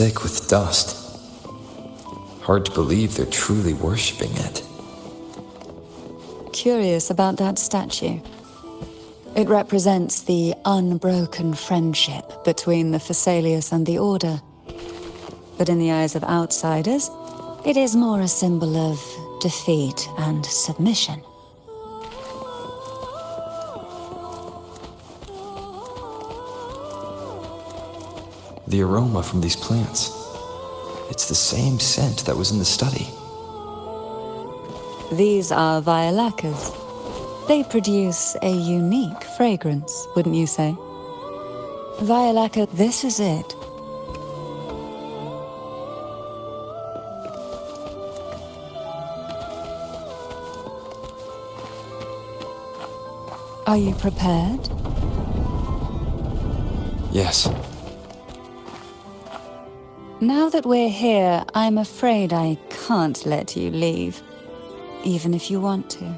thick with dust. Hard to believe they're truly worshipping it. Curious about that statue. It represents the unbroken friendship between the Phasaelius and the Order. But in the eyes of outsiders, it is more a symbol of defeat and submission. The aroma from these plants. It's the same scent that was in the study. These are violacas. They produce a unique fragrance, wouldn't you say? Violaca, this is it. Are you prepared? Yes. Now that we're here, I'm afraid I can't let you leave, even if you want to.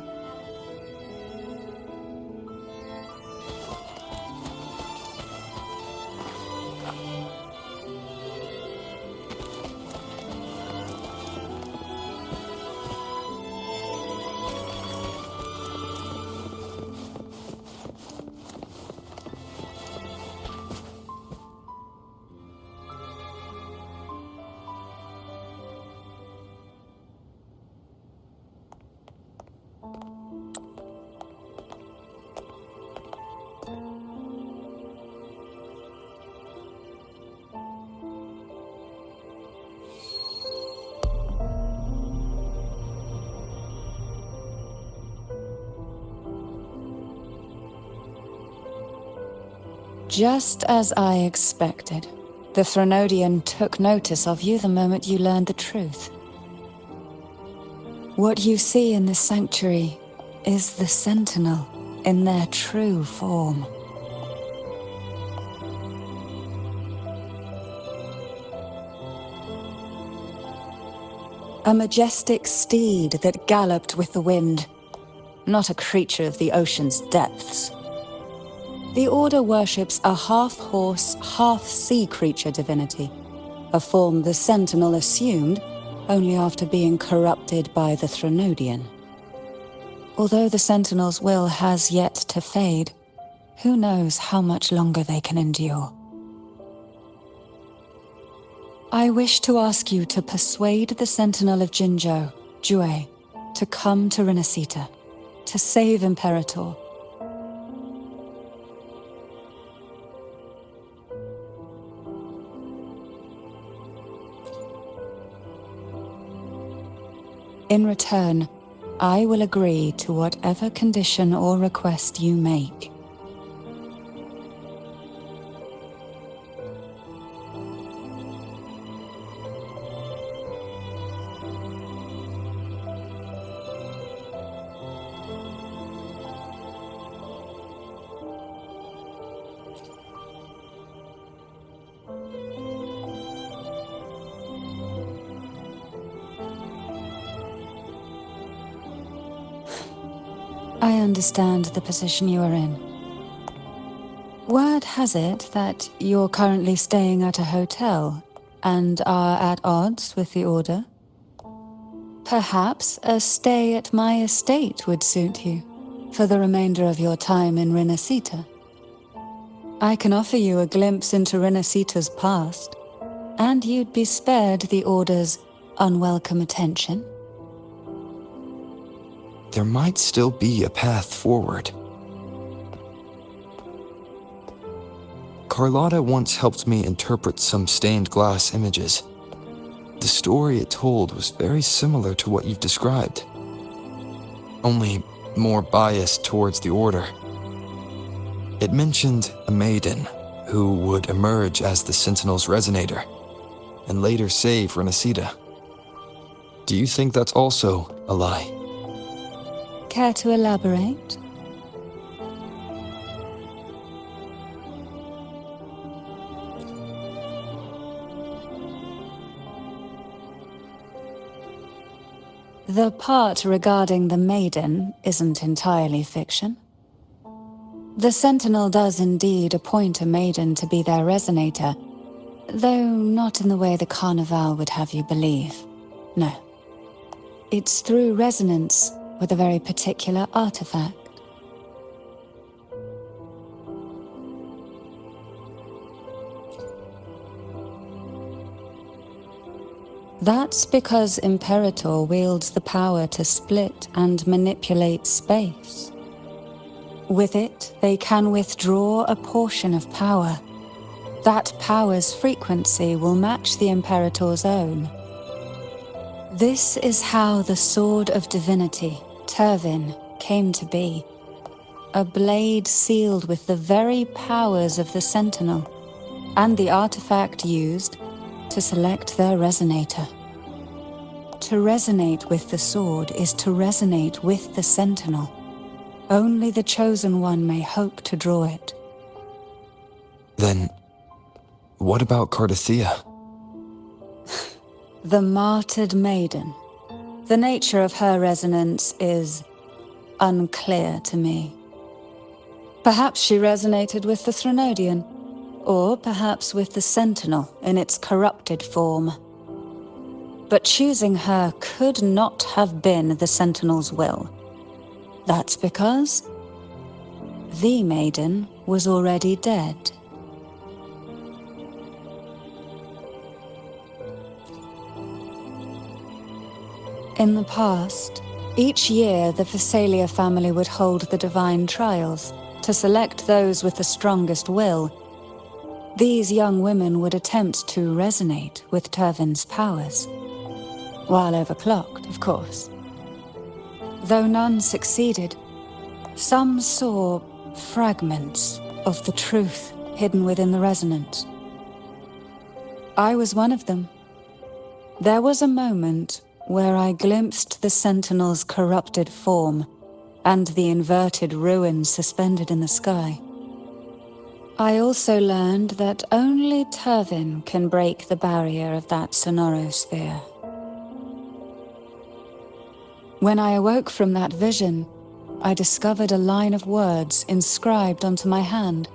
Just as I expected, the Threnodian took notice of you the moment you learned the truth. What you see in this sanctuary is the Sentinel in their true form. A majestic steed that galloped with the wind, not a creature of the ocean's depths. The Order worships a half-horse, half-sea creature divinity, a form the Sentinel assumed only after being corrupted by the Threnodian. Although the Sentinel's will has yet to fade, who knows how much longer they can endure. I wish to ask you to persuade the Sentinel of Jinzhou, Jue, to come to Renacita, to save Imperator. In return, I will agree to whatever condition or request you make. I understand the position you are in. Word has it that you're currently staying at a hotel and are at odds with the Order. Perhaps a stay at my estate would suit you for the remainder of your time in Renacita. I can offer you a glimpse into Renacita's past, and you'd be spared the Order's unwelcome attention. There might still be a path forward. Carlotta once helped me interpret some stained glass images. The story it told was very similar to what you've described, only more biased towards the Order. It mentioned a Maiden who would emerge as the Sentinel's resonator and later save Renacita. Do you think that's also a lie? Care to elaborate? The part regarding the Maiden isn't entirely fiction. The Sentinel does indeed appoint a Maiden to be their resonator, Though not in the way the Carnival would have you believe. No. It's through resonance with a very particular artifact. That's because Imperator wields the power to split and manipulate space. With it, they can withdraw a portion of power. That power's frequency will match the Imperator's own. This is how the Sword of Divinity, Turvin, came to be. A blade sealed with the very powers of the Sentinel, and the artifact used to select their resonator. To resonate with the sword is to resonate with the Sentinel. Only the Chosen One may hope to draw it. Then, what about Cardathea? The martyred maiden. The nature of her resonance is unclear to me. Perhaps she resonated with the Threnodian, or perhaps with the Sentinel in its corrupted form. But choosing her could not have been the Sentinel's will. That's because the Maiden was already dead. In the past, each year the Phasalia family would hold the divine trials to select those with the strongest will. These young women would attempt to resonate with Turvin's powers. While overclocked, of course. Though none succeeded, some saw fragments of the truth hidden within the resonance. I was one of them. There was a moment where I glimpsed the Sentinel's corrupted form and the inverted ruins suspended in the sky. I also learned that only Turvin can break the barrier of that sonorosphere. When I awoke from that vision, I discovered a line of words inscribed onto my hand.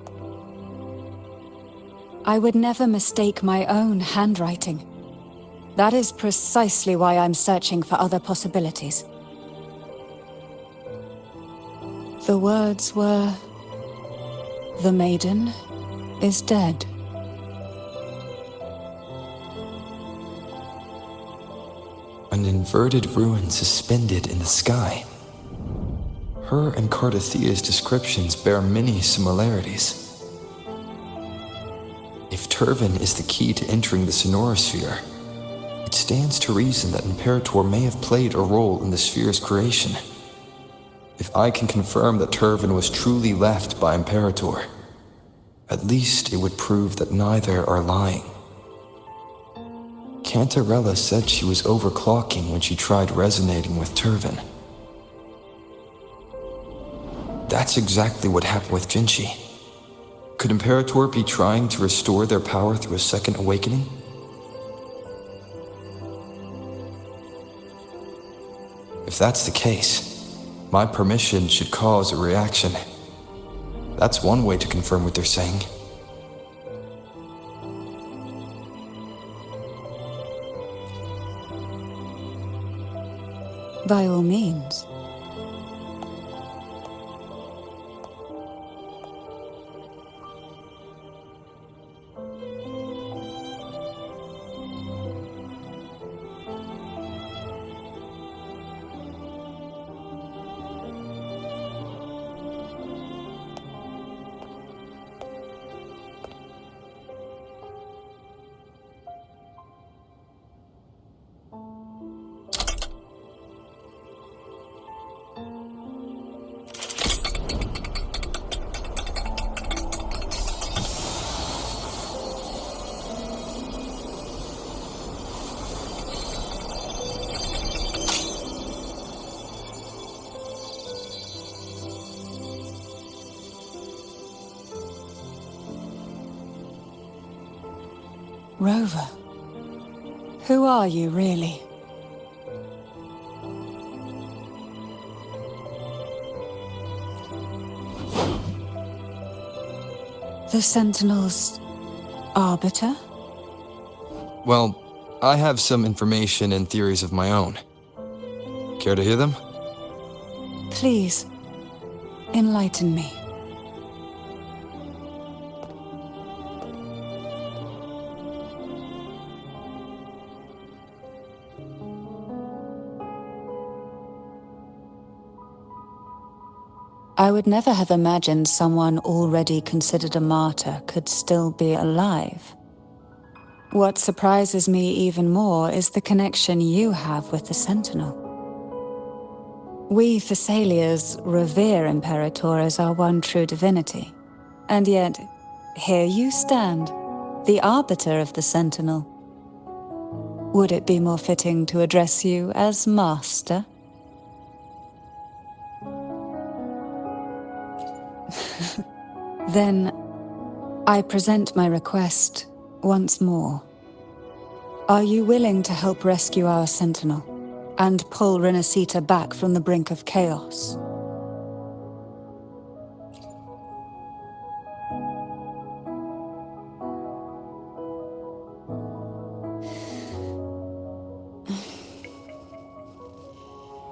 I would never mistake my own handwriting. That is precisely why I'm searching for other possibilities. The words were, "The Maiden is dead." An inverted ruin suspended in the sky. Her and Cardathea's descriptions bear many similarities. If Turvin is the key to entering the sonorosphere, it stands to reason that Imperator may have played a role in the sphere's creation. If I can confirm that Turvin was truly left by Imperator, at least it would prove that neither are lying. Cantarella said she was overclocking when she tried resonating with Turvin. That's exactly what happened with Jinchi. Could Imperator be trying to restore their power through a second awakening? If that's the case, my permission should cause a reaction. That's one way to confirm what they're saying. By all means. Rover, who are you really? The Sentinel's arbiter? Well, I have some information and theories of my own. Care to hear them? Please, enlighten me. I would never have imagined someone already considered a martyr could still be alive. What surprises me even more is the connection you have with the Sentinel. We Thessalians revere Imperator as our one true divinity, and yet here you stand, the arbiter of the Sentinel. Would it be more fitting to address you as Master? Then, I present my request once more. Are you willing to help rescue our Sentinel and pull Renacita back from the brink of chaos?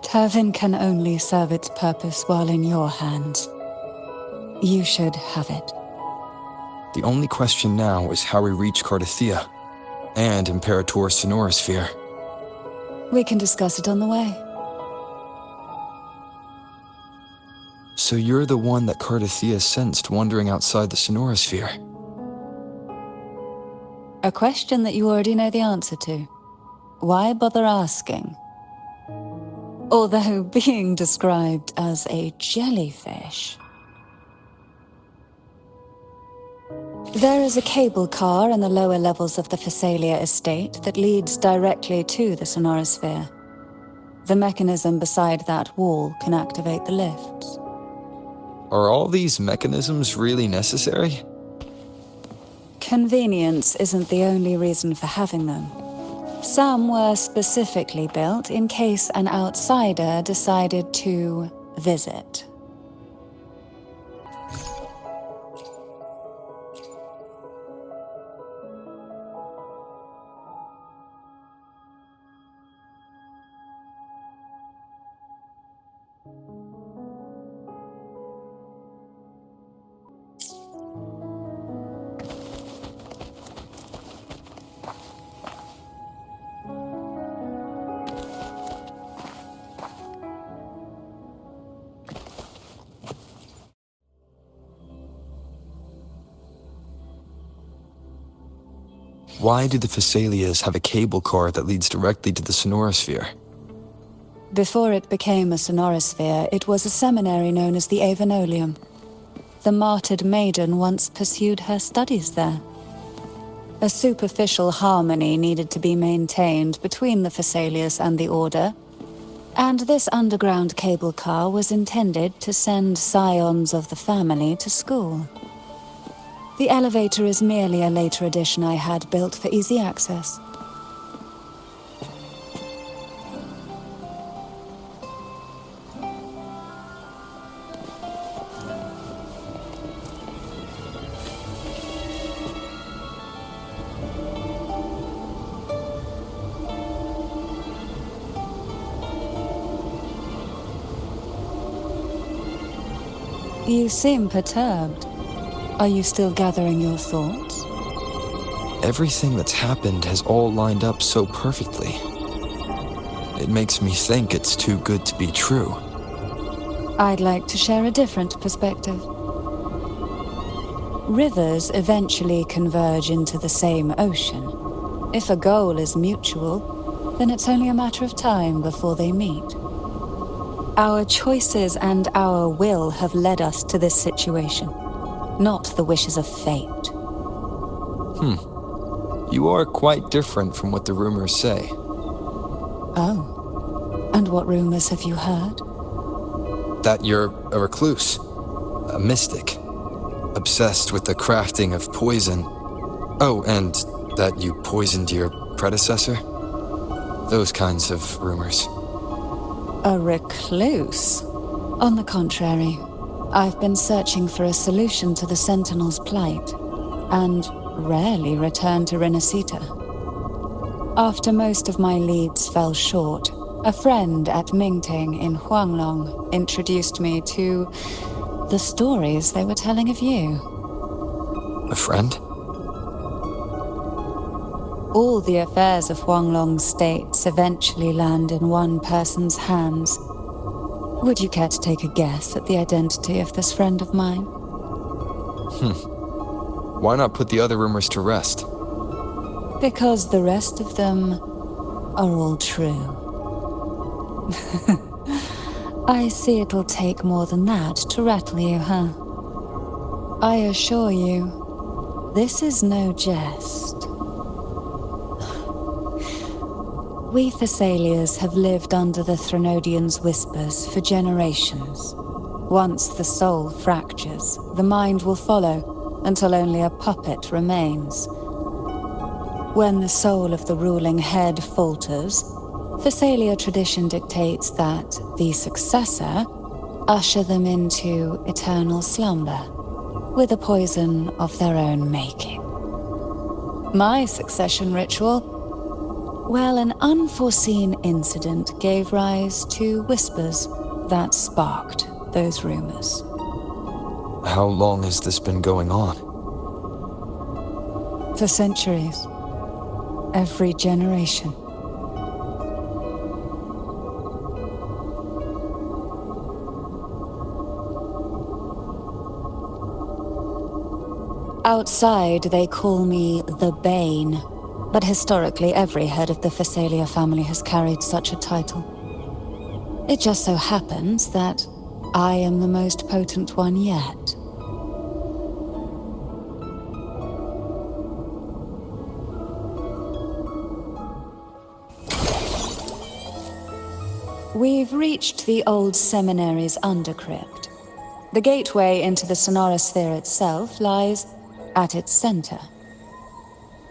Turvin can only serve its purpose while in your hands. You should have it. The only question now is how we reach Cardathia and Imperator's Sonorosphere. We can discuss it on the way. So you're the one that Cardathia sensed wandering outside the Sonorosphere? A question that you already know the answer to. Why bother asking? Although being described as a jellyfish. There is a cable car in the lower levels of the Thessalia estate that leads directly to the Sonorosphere. The mechanism beside that wall can activate the lifts. Are all these mechanisms really necessary? Convenience isn't the only reason for having them. Some were specifically built in case an outsider decided to visit. Why do the Thessalias have a cable car that leads directly to the Sonorosphere? Before it became a Sonorosphere, it was a seminary known as the Avenolium. The martyred Maiden once pursued her studies there. A superficial harmony needed to be maintained between the Thessalias and the Order, and this underground cable car was intended to send scions of the family to school. The elevator is merely a later addition I had built for easy access. You seem perturbed. Are you still gathering your thoughts? Everything that's happened has all lined up so perfectly. It makes me think it's too good to be true. I'd like to share a different perspective. Rivers eventually converge into the same ocean. If a goal is mutual, then it's only a matter of time before they meet. Our choices and our will have led us to this situation, not the wishes of fate. You are quite different from what the rumors say. Oh, and what rumors have you heard? That you're a recluse, a mystic, obsessed with the crafting of poison. Oh, and that you poisoned your predecessor? Those kinds of rumors. A recluse? On the contrary, I've been searching for a solution to the Sentinel's plight, and rarely return to Renacita. After most of my leads fell short, a friend at Mingting in Huanglong introduced me to the stories they were telling of you. A friend? All the affairs of Huanglong states eventually land in one person's hands. Would you care to take a guess at the identity of this friend of mine? Why not put the other rumors to rest? Because the rest of them are all true. I see it'll take more than that to rattle you, huh? I assure you, this is no jest. We Thessalians have lived under the Threnodians' whispers for generations. Once the soul fractures, the mind will follow, until only a puppet remains. When the soul of the ruling head falters, Thessalia tradition dictates that the successor usher them into eternal slumber, with a poison of their own making. My succession ritual, well, an unforeseen incident gave rise to whispers that sparked those rumors. How long has this been going on? For centuries. Every generation. Outside, they call me the Bane, but historically every head of the Thessalia family has carried such a title. It just so happens that I am the most potent one yet. We've reached the old seminary's undercrypt. The gateway into the sonorosphere itself lies at its center.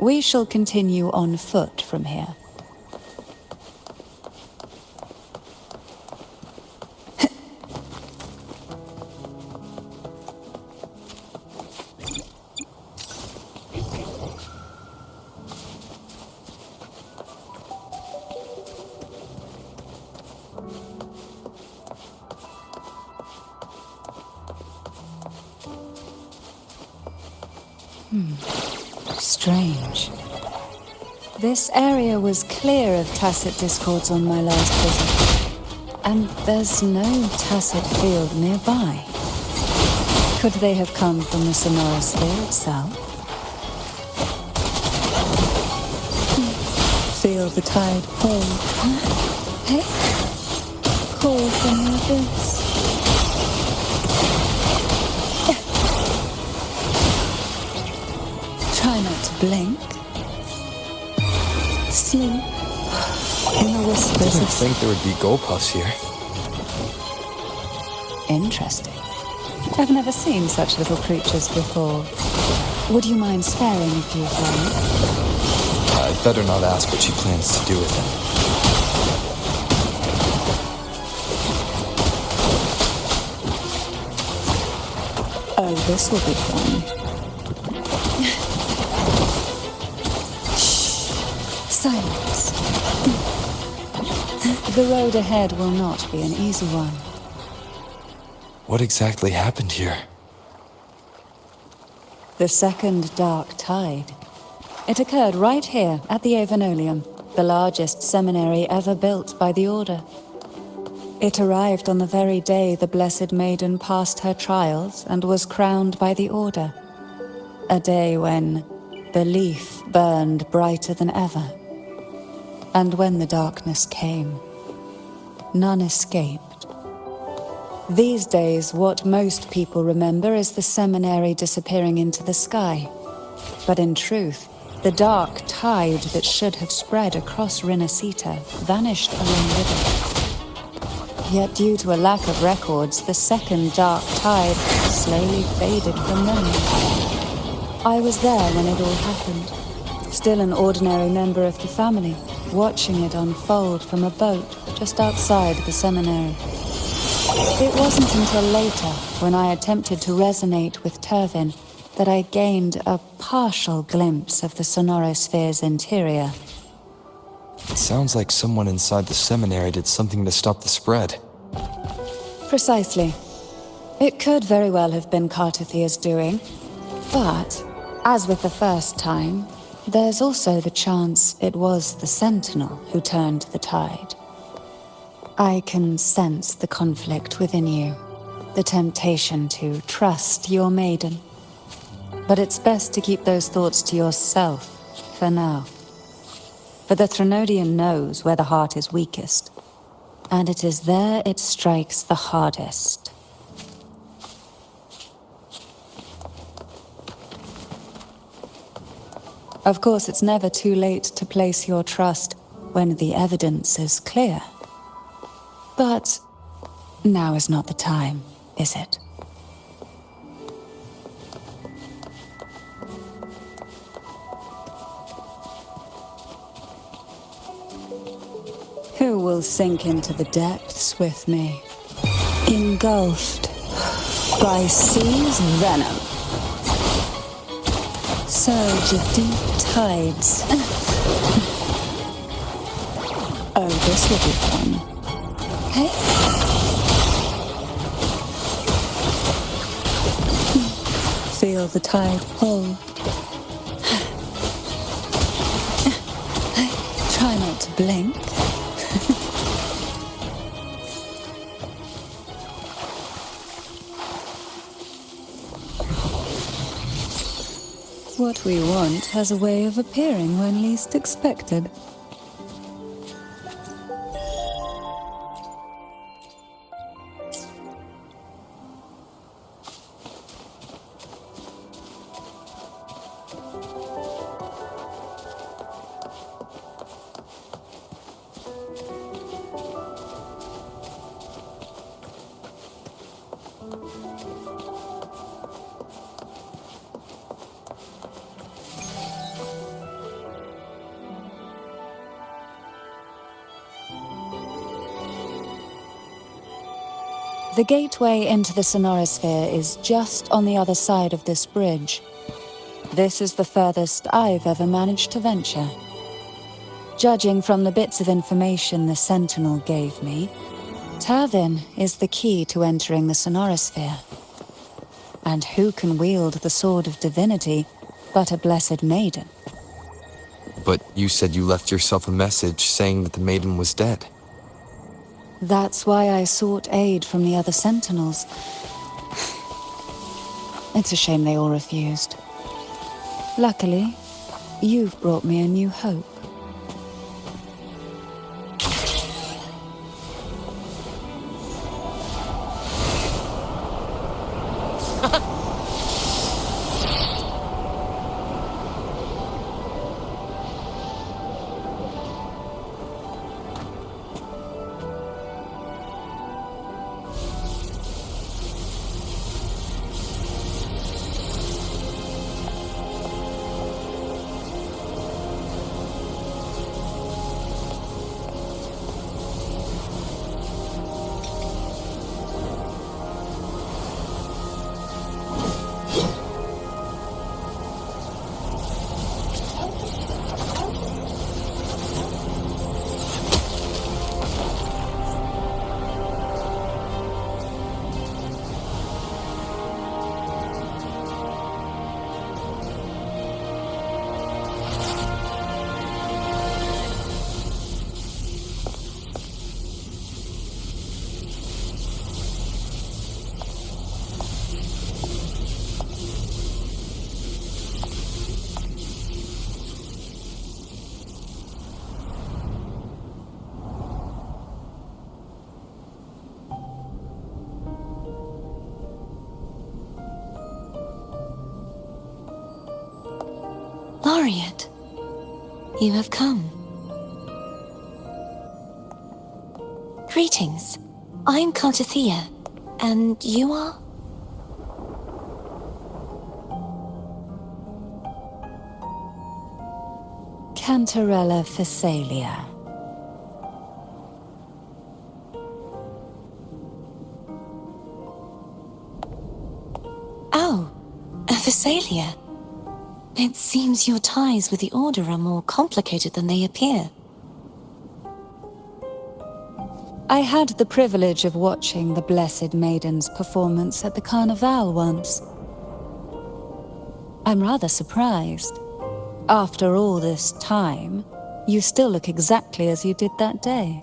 We shall continue on foot from here. Strange. This area was clear of tacit discords on my last visit, and there's no tacit field nearby. Could they have come from the sonorosphere itself? Feel the tide pull. Hey? Call from the abyss. Try not to blink. Sleep in the I whispers didn't of... think there would be goalpuffs here. Interesting. I've never seen such little creatures before. Would you mind sparing a few for me? I'd better not ask what she plans to do with them. Oh, this will be fun. Silence. The road ahead will not be an easy one. What exactly happened here? The second dark tide. It occurred right here at the Avenolium, the largest seminary ever built by the Order. It arrived on the very day the Blessed Maiden passed her trials and was crowned by the Order. A day when belief burned brighter than ever. And when the darkness came, none escaped. These days, what most people remember is the seminary disappearing into the sky. But in truth, the dark tide that should have spread across Rinascita vanished along with it. Yet due to a lack of records, the second dark tide slowly faded from memory. I was there when it all happened, still an ordinary member of the family, watching it unfold from a boat just outside the seminary. It wasn't until later, when I attempted to resonate with Turvin, that I gained a partial glimpse of the sonorosphere's interior. It sounds like someone inside the seminary did something to stop the spread. Precisely. It could very well have been Cartithia's doing, but, as with the first time, there's also the chance it was the Sentinel who turned the tide. I can sense the conflict within you, the temptation to trust your maiden. But it's best to keep those thoughts to yourself for now. For the Threnodian knows where the heart is weakest, and it is there it strikes the hardest. Of course, it's never too late to place your trust when the evidence is clear. But now is not the time, is it? Who will sink into the depths with me? Engulfed by sea's venom. Surge of deep tides. Oh, this will be fun. Hey? Feel the tide pull. Try not to blink. What we want has a way of appearing when least expected. The gateway into the Sonorosphere is just on the other side of this bridge. This is the furthest I've ever managed to venture. Judging from the bits of information the Sentinel gave me, Tavin is the key to entering the Sonorosphere. And who can wield the Sword of Divinity but a blessed maiden? But you said you left yourself a message saying that the maiden was dead. That's why I sought aid from the other Sentinels. It's a shame they all refused. Luckily, you've brought me a new hope. Laureate, you have come. Greetings. I'm Cartithia, and you are? Cantarella Phasalia. Oh, a Phasalia. It seems your ties with the Order are more complicated than they appear. I had the privilege of watching the Blessed Maiden's performance at the Carnival once. I'm rather surprised. After all this time, you still look exactly as you did that day.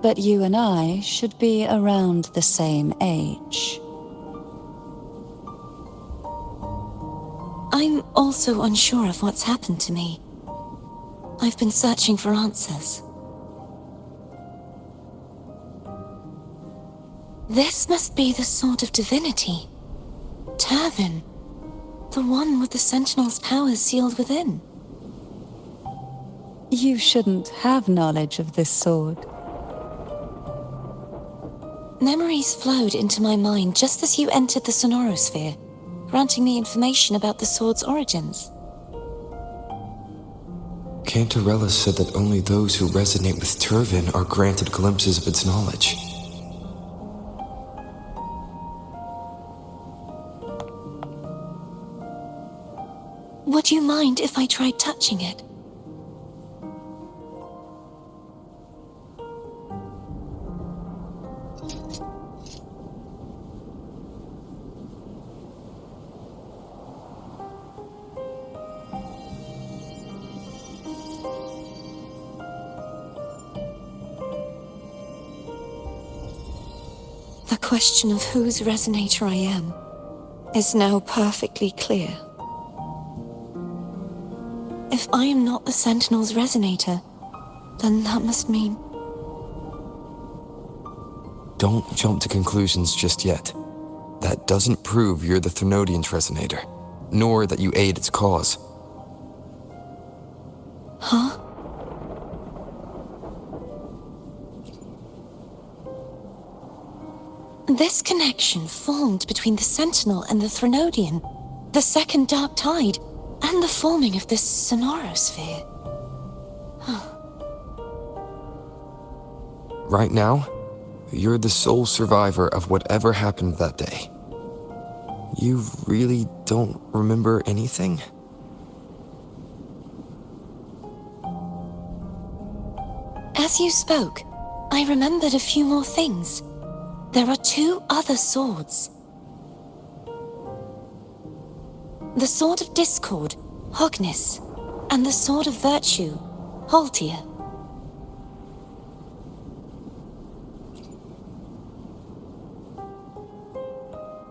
But you and I should be around the same age. I'm also unsure of what's happened to me. I've been searching for answers. This must be the Sword of Divinity. Turvin. The one with the Sentinel's powers sealed within. You shouldn't have knowledge of this sword. Memories flowed into my mind just as you entered the Sonorosphere, granting me information about the sword's origins. Cantarella said that only those who resonate with Turvin are granted glimpses of its knowledge. Would you mind if I tried touching it? The question of whose resonator I am is now perfectly clear. If I am not the Sentinel's resonator, then that must mean... Don't jump to conclusions just yet. That doesn't prove you're the Thenodian's resonator, nor that you aid its cause. Huh? This connection formed between the Sentinel and the Thenodian, the second Dark Tide, and the forming of this Sonorosphere. Right now, you're the sole survivor of whatever happened that day. You really don't remember anything? As you spoke, I remembered a few more things. There are 2 other swords. The Sword of Discord, Hognis, and the Sword of Virtue, Haltia.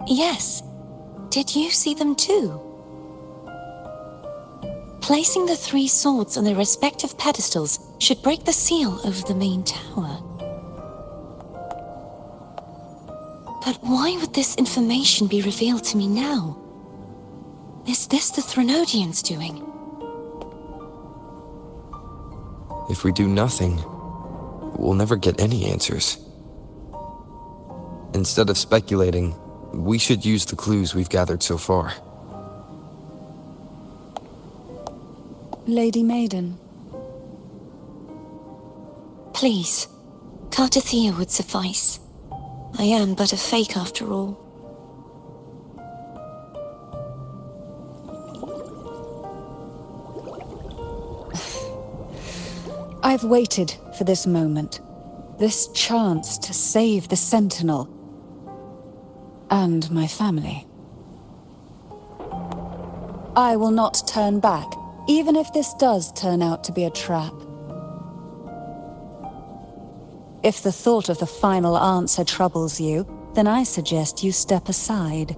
Yes. Did you see them too? Placing the 3 swords on their respective pedestals should break the seal over the main tower. But why would this information be revealed to me now? Is this the Thenodian's doing? If we do nothing, we'll never get any answers. Instead of speculating, we should use the clues we've gathered so far. Lady Maiden. Please, Cartathea would suffice. I am but a fake after all. I've waited for this moment, this chance to save the Sentinel and my family. I will not turn back, even if this does turn out to be a trap. If the thought of the final answer troubles you, then I suggest you step aside.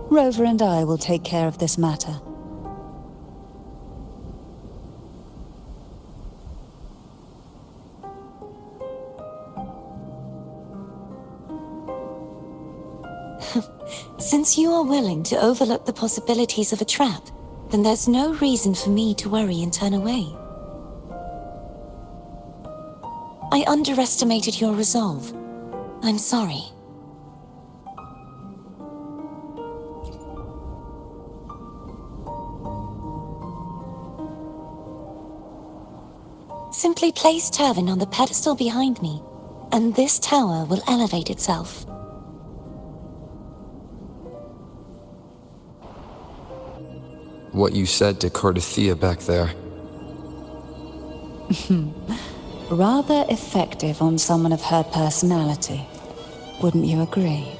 Rover and I will take care of this matter. Since you are willing to overlook the possibilities of a trap, then there's no reason for me to worry and turn away. I underestimated your resolve. I'm sorry. Simply place Turvin on the pedestal behind me, and this tower will elevate itself. What you said to Cartathea back there. Rather effective on someone of her personality. Wouldn't you agree?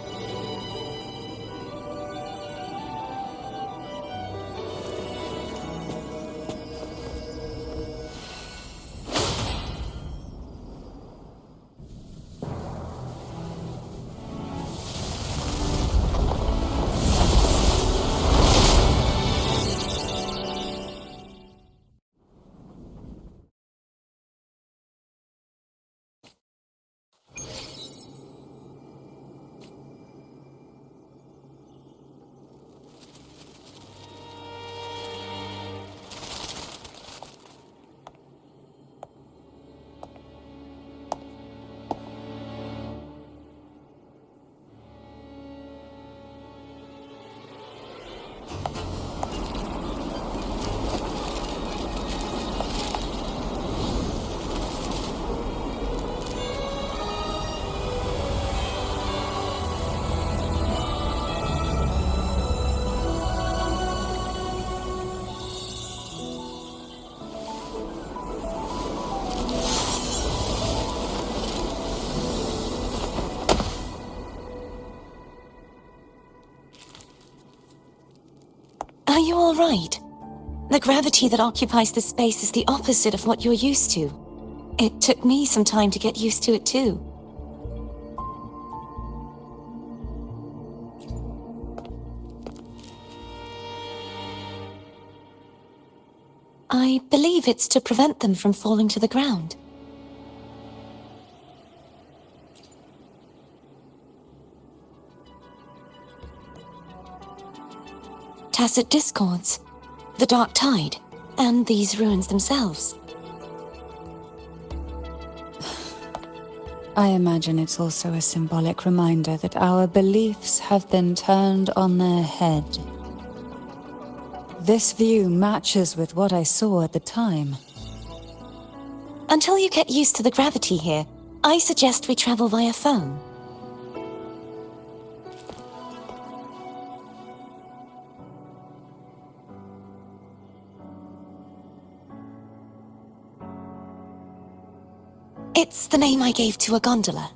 Are you all right? The gravity that occupies this space is the opposite of what you're used to. It took me some time to get used to it too. I believe it's to prevent them from falling to the ground. Tacit discords, the dark tide, and these ruins themselves. I imagine it's also a symbolic reminder that our beliefs have been turned on their head. This view matches with what I saw at the time. Until you get used to the gravity here, I suggest we travel via phone. It's the name I gave to a gondola.